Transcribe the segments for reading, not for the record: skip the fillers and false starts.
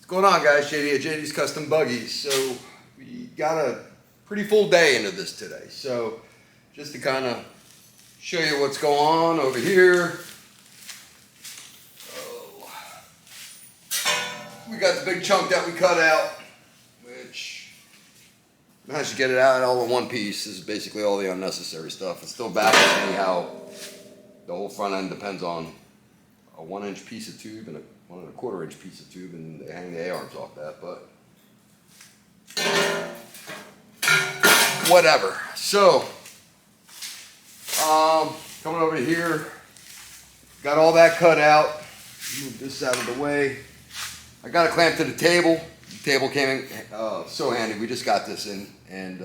What's going on, guys? JD at JD's Custom Buggies. So we got a pretty full day into this today. So just to kind of show you what's going on over here. We got the big chunk that we cut out, which managed to get it out all in one piece. This is basically all the unnecessary stuff. It still baffles me how the whole front end depends on a 1-inch piece of tube and a 1 1/4 inch piece of tube, and they hang the A-arms off that, but whatever. So, coming over here, got all that cut out. Move this out of the way. I got it clamped to the table. The table came in so handy. We just got this in, and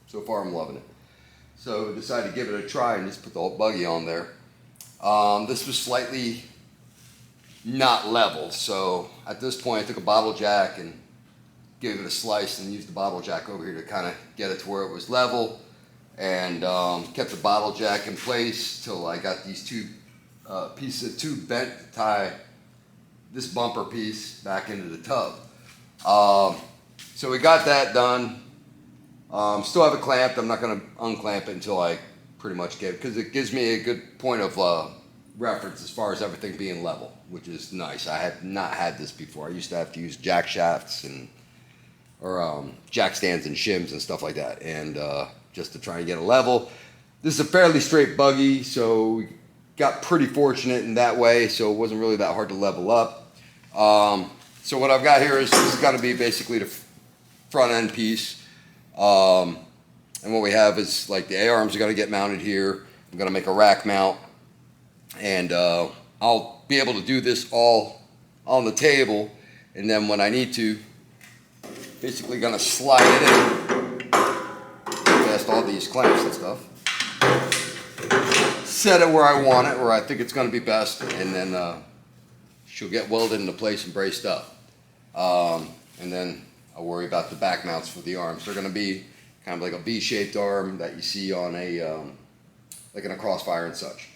so far I'm loving it. So decided to give it a try and just put the whole buggy on there. This was slightly not level, so at this point I took a bottle jack and gave it a slice and used the bottle jack over here to kind of get it to where it was level, and kept the bottle jack in place till I got these two pieces of tube bent to tie this bumper piece back into the tub. So we got that done. Still have it clamped. I'm not going to unclamp it until I pretty much get it, because it gives me a good point of reference as far as everything being level, which is nice. I had not had this before. I used to have to use jack shafts or jack stands and shims and stuff like that, and just to try and get it level. This is a fairly straight buggy, so we got pretty fortunate in that way, so it wasn't really that hard to level up. So what I've got here is this is going to be basically the front end piece, and what we have is like the A-arms are going to get mounted here. I'm going to make a rack mount, and I'll be able to do this all on the table, and then when I need to, basically going to slide it in past all these clamps and stuff, set it where I want it, where I think it's going to be best, and then she'll get welded into place and braced up, and then I'll worry about the back mounts for the arms. They're going to be kind of like a V-shaped arm that you see on a like in a Crossfire and such.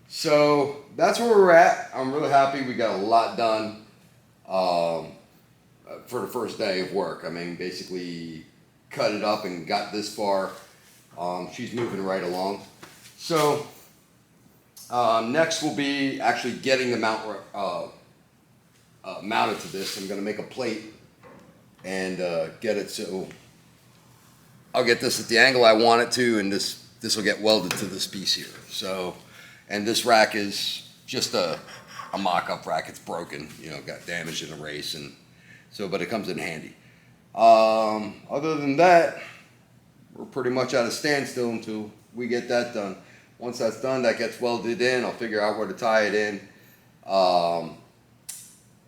So that's where we're at. I'm really happy. We got a lot done for the first day of work. I mean, basically cut it up and got this far. She's moving right along. So next will be actually getting the mount mounted to this. I'm going to make a plate and get it so I'll get this at the angle I want it to, and this will get welded to this piece here. So, and this rack is just a mock-up rack. It's broken, you know, got damaged in a race, and so, but it comes in handy. Other than that, we're pretty much at a standstill until we get that done. Once that's done, that gets welded in. I'll figure out where to tie it in,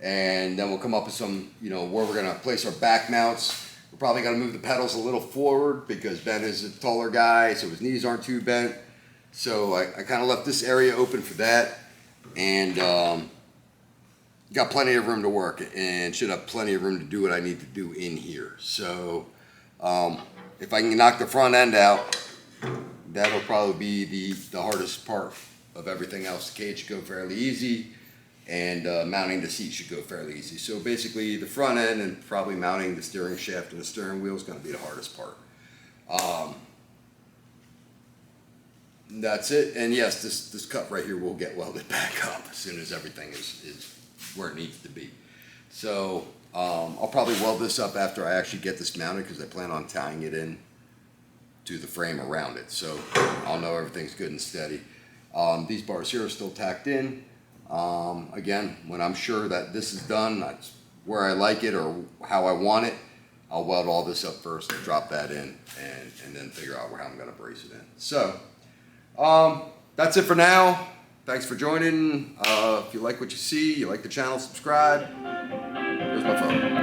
and then we'll come up with some, you know, where we're gonna place our back mounts. We're probably going to move the pedals a little forward because Ben is a taller guy, so his knees aren't too bent. So I kind of left this area open for that, and got plenty of room to work, and should have plenty of room to do what I need to do in here. So if I can knock the front end out, that'll probably be the hardest part of everything else. The cage should go fairly easy, and mounting the seat should go fairly easy. So basically the front end and probably mounting the steering shaft and the steering wheel is going to be the hardest part. That's it. And yes, this cut right here will get welded back up as soon as everything is where it needs to be. So I'll probably weld this up after I actually get this mounted, because I plan on tying it in to the frame around it. So I'll know everything's good and steady. These bars here are still tacked in. Again, when I'm sure that this is done, that's where I like it or how I want it, I'll weld all this up first and drop that in, and then figure out how I'm going to brace it in. So that's it for now. Thanks for joining. If you like what you see, you like the channel, subscribe. Here's my phone.